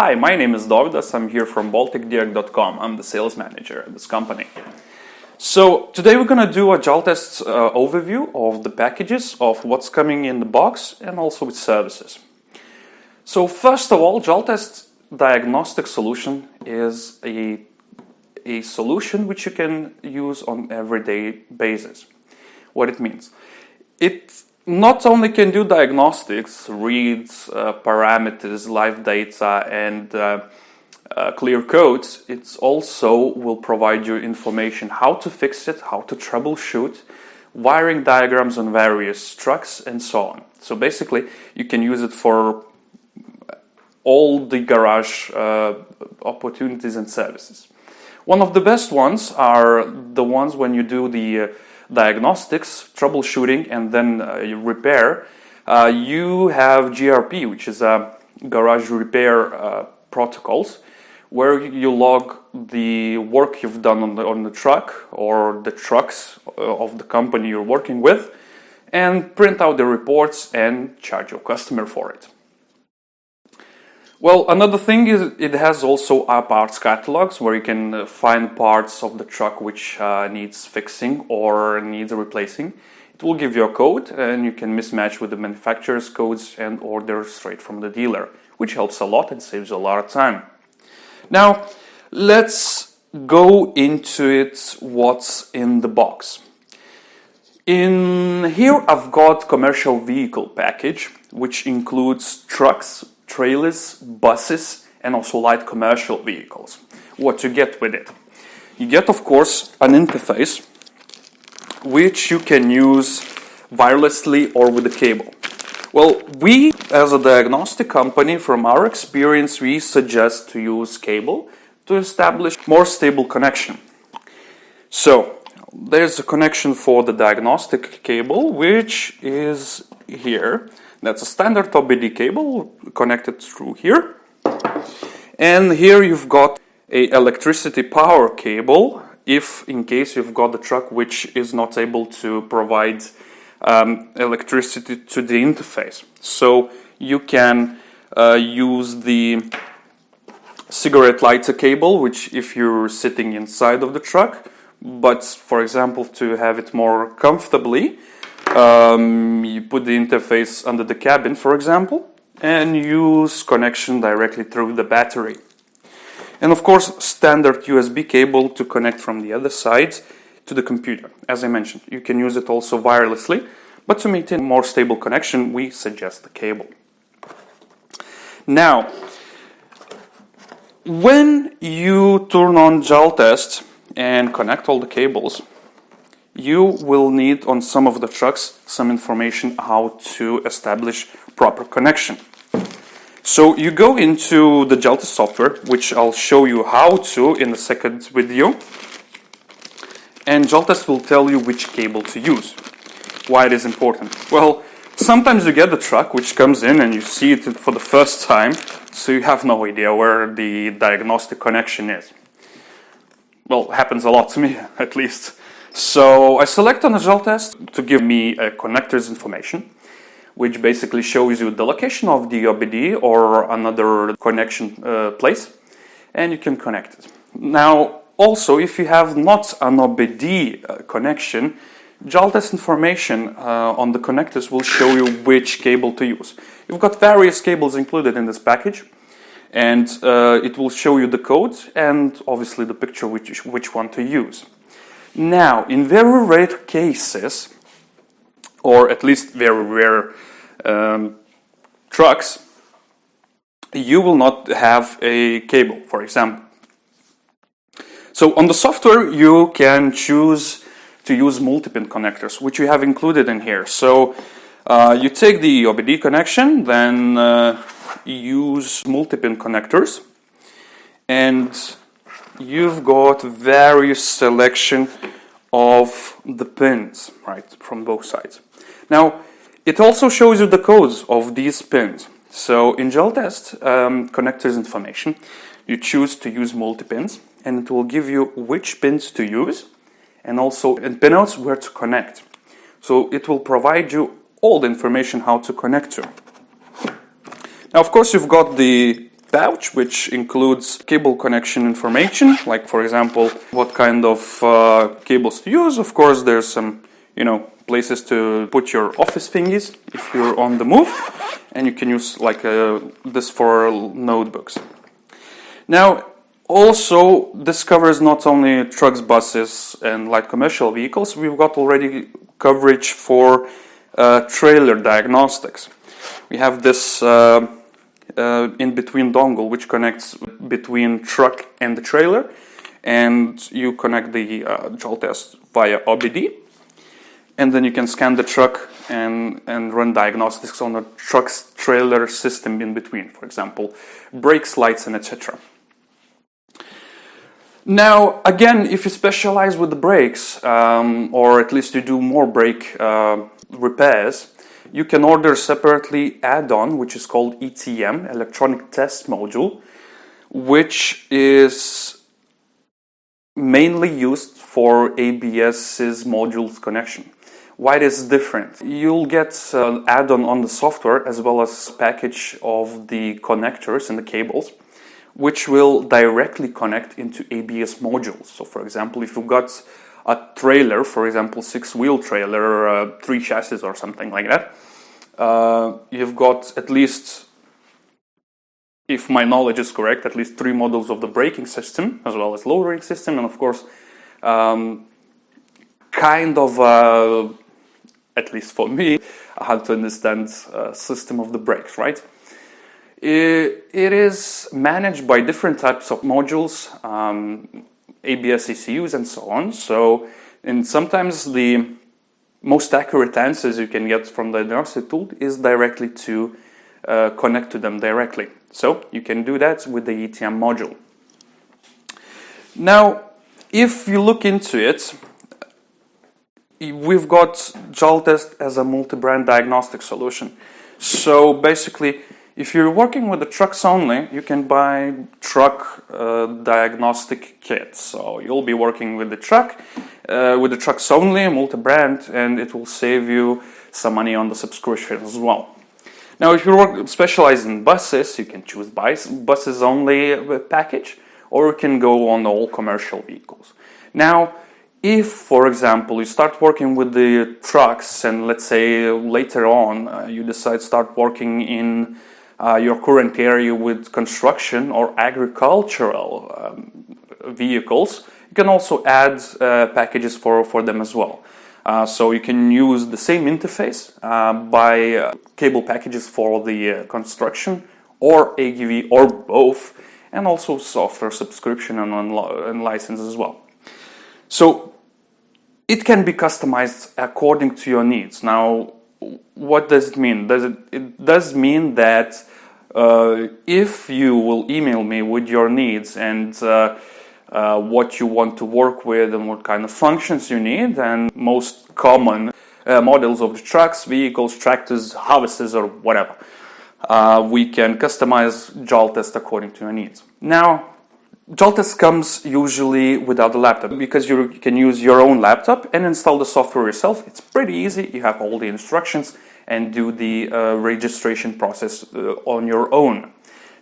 Hi, my name is Jaltest. I'm here from BALTICDIAG.com. I'm the sales manager at this company. So today we're going to do a Jaltest overview of the packages, of what's coming in the box, and also with services. So first of all, Jaltest Diagnostic solution is a solution which you can use on everyday basis. What it means? It not only can do diagnostics, reads, parameters, live data, and clear codes, it also will provide you information how to fix it, how to troubleshoot, wiring diagrams on various trucks, and so on. So basically, you can use it for all the garage opportunities and services. One of the best ones are the ones when you do the diagnostics, troubleshooting, and then repair. You have GRP, which is a garage repair protocols, where you log the work you've done on the truck or the trucks of the company you're working with, and print out the reports and charge your customer for it. Well, another thing is it has also parts catalogs where you can find parts of the truck which needs fixing or needs replacing. It will give you a code and you can mismatch with the manufacturer's codes and order straight from the dealer, which helps a lot and saves a lot of time. Now, let's go into it, what's in the box. In here I've got commercial vehicle package, which includes trucks, trailers, buses, and also light commercial vehicles. What you get with it? You get, of course, an interface which you can use wirelessly or with a cable. Well, we as a diagnostic company, from our experience, we suggest to use cable to establish more stable connection. So there's a connection for the diagnostic cable, which is here. That's a standard OBD cable connected through here. And here you've got a electricity power cable, if in case you've got the truck which is not able to provide electricity to the interface. So you can use the cigarette lighter cable, which if you're sitting inside of the truck, but for example to have it more comfortably, you put the interface under the cabin, for example, and use connection directly through the battery. And of course, standard USB cable to connect from the other side to the computer. As I mentioned, you can use it also wirelessly, but to maintain more stable connection, we suggest the cable. Now, when you turn on Jaltest and connect all the cables, you will need on some of the trucks some information how to establish proper connection. So you go into the Jaltest software, which I'll show you how to in the second video, and Jaltest will tell you which cable to use. Why it is important? Well, sometimes you get the truck which comes in and you see it for the first time, so you have no idea where the diagnostic connection is. Well, it happens a lot to me, at least. So I select on the Jaltest to give me a connector's information, which basically shows you the location of the OBD or another connection place, and you can connect it. Now, also, if you have not an OBD connection, Jaltest information on the connectors will show you which cable to use. You've got various cables included in this package, and it will show you the code and obviously the picture which one to use. Now, in very rare cases, or at least very rare trucks, you will not have a cable, for example. So on the software, you can choose to use multi-pin connectors, which we have included in here. So you take the OBD connection, then use multi-pin connectors, and you've got various selection of the pins, right, from both sides. Now, it also shows you the codes of these pins. So in Jaltest connectors information, you choose to use multi-pins, and it will give you which pins to use, and also in pinouts where to connect. So it will provide you all the information how to connect to. Now, of course, you've got the pouch, which includes cable connection information, like for example, what kind of cables to use. Of course, there's some, places to put your office thingies if you're on the move, and you can use like this for notebooks. Now, also, this covers not only trucks, buses, and light commercial vehicles. We've got already coverage for trailer diagnostics. We have this in-between dongle, which connects between truck and the trailer, and you connect the Jaltest via OBD, and then you can scan the truck and run diagnostics on a truck's trailer system in between, for example, brakes, lights, and etc. Now, again, if you specialize with the brakes, or at least you do more brake repairs, you can order separately add-on, which is called ETM, Electronic Test Module, which is mainly used for ABS's modules connection. Why it is different? You'll get an add-on on the software as well as a package of the connectors and the cables, which will directly connect into ABS modules. So for example, if you've got a trailer, for example, 6-wheel trailer, 3 chassis or something like that, you've got at least, if my knowledge is correct, at least 3 models of the braking system, as well as lowering system, and of course, kind of, at least for me, I had to understand system of the brakes, right? It is managed by different types of modules, ABS ECUs and so on. So, and sometimes the most accurate answers you can get from the diagnostic tool is directly to connect to them directly. So you can do that with the ETM module. Now, if you look into it, we've got Jaltest as a multi-brand diagnostic solution. So basically, if you're working with the trucks only, you can buy truck diagnostic kits. So you'll be working with the trucks only, multi-brand, and it will save you some money on the subscription as well. Now, if you specialize in buses, you can choose buses only package, or you can go on all commercial vehicles. Now, if, for example, you start working with the trucks, and let's say later on you decide to start working in your current area with construction or agricultural vehicles, you can also add packages for them as well. So you can use the same interface by cable packages for the construction or AGV or both, and also software subscription and license as well. So it can be customized according to your needs. Now, what does it mean? It does mean that if you will email me with your needs and what you want to work with and what kind of functions you need, and most common models of the trucks, vehicles, tractors, harvesters, or whatever, we can customize Jaltest according to your needs. Now, Jaltest comes usually without a laptop, because you can use your own laptop and install the software yourself. It's pretty easy. You have all the instructions and do the registration process on your own.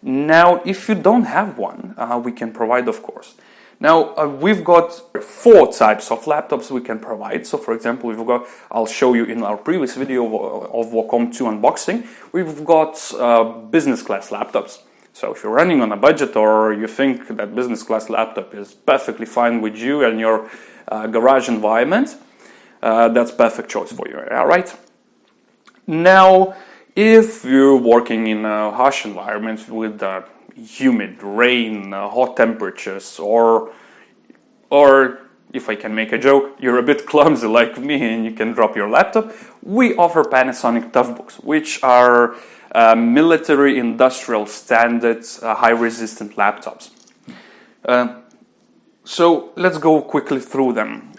Now, if you don't have one, we can provide, of course. Now, we've got 4 types of laptops we can provide. So, for example, I'll show you in our previous video of Wacom 2 unboxing, we've got business class laptops. So if you're running on a budget, or you think that business class laptop is perfectly fine with you and your garage environment, that's perfect choice for you, all right? Now, if you're working in a harsh environment with humid, rain, hot temperatures, or if I can make a joke, you're a bit clumsy like me and you can drop your laptop, we offer Panasonic Toughbooks, which are military industrial standard high resistant laptops. So let's go quickly through them.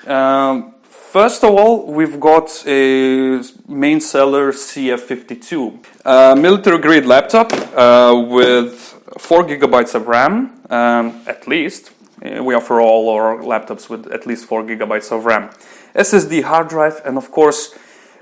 First of all, we've got a main seller CF52, military grade laptop with 4 gigabytes of RAM at least. We offer all our laptops with at least 4 gigabytes of RAM, SSD hard drive, and of course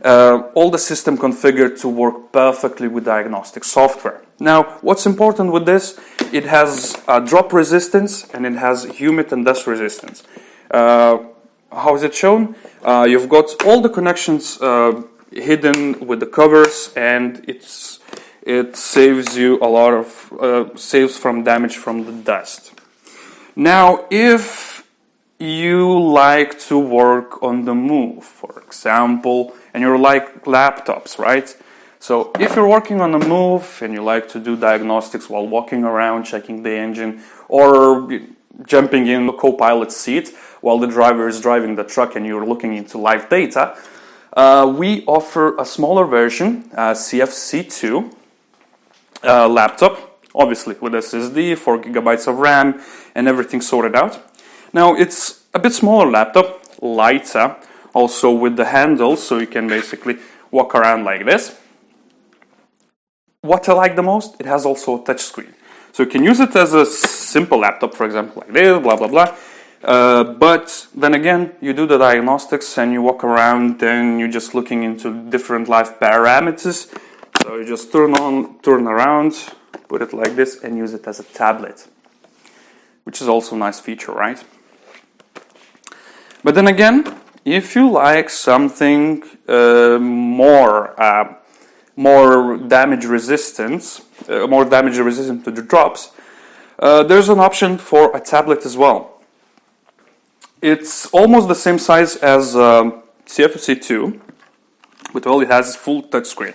all the system configured to work perfectly with diagnostic software. Now, what's important with this, it has drop resistance and it has humid and dust resistance. How is it shown? You've got all the connections hidden with the covers, and it saves you a lot of, saves from damage from the dust. Now, if you like to work on the move, for example, and you're like laptops, right? So if you're working on the move and you like to do diagnostics while walking around, checking the engine, or jumping in the co-pilot seat while the driver is driving the truck and you're looking into live data, we offer a smaller version, CFC2 laptop, obviously with SSD, 4 gigabytes of RAM, and everything sorted out. Now, it's a bit smaller laptop, lighter, also with the handle, so you can basically walk around like this. What I like the most, it has also a touch screen. So you can use it as a simple laptop, for example, like this, blah, blah, blah. But then again, you do the diagnostics and you walk around and you're just looking into different live parameters. So you just turn on, turn around, put it like this and use it as a tablet, which is also a nice feature, right? But then again, if you like something more damage resistant to the drops, there's an option for a tablet as well. It's almost the same size as CFC2, but all it has is full touchscreen.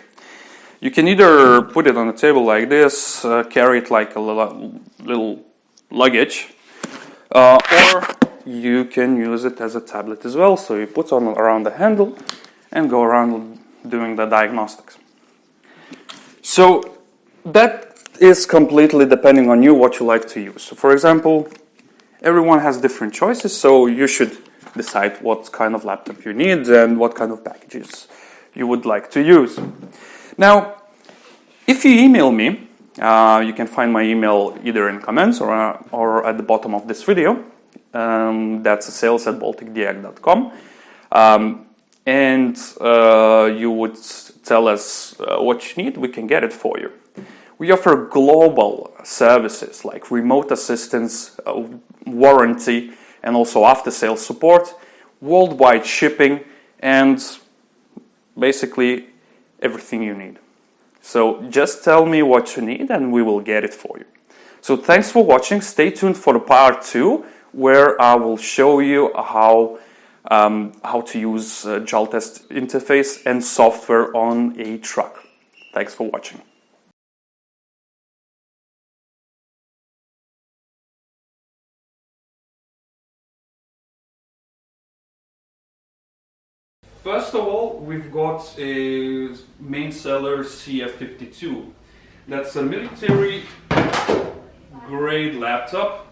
You can either put it on a table like this, carry it like a little luggage, or you can use it as a tablet as well. So you put on around the handle and go around doing the diagnostics. So that is completely depending on you, what you like to use. So for example, everyone has different choices, so you should decide what kind of laptop you need and what kind of packages you would like to use. Now, if you email me, you can find my email either in comments or at the bottom of this video. That's sales@balticdiag.com. And you would tell us what you need, we can get it for you. We offer global services like remote assistance, warranty, and also after-sales support, worldwide shipping, and basically everything you need. So just tell me what you need and we will get it for you. So thanks for watching. Stay tuned for the part 2, where I will show you how to use Jaltest interface and software on a truck. Thanks for watching. First of all, we've got a main seller CF52. That's a military grade laptop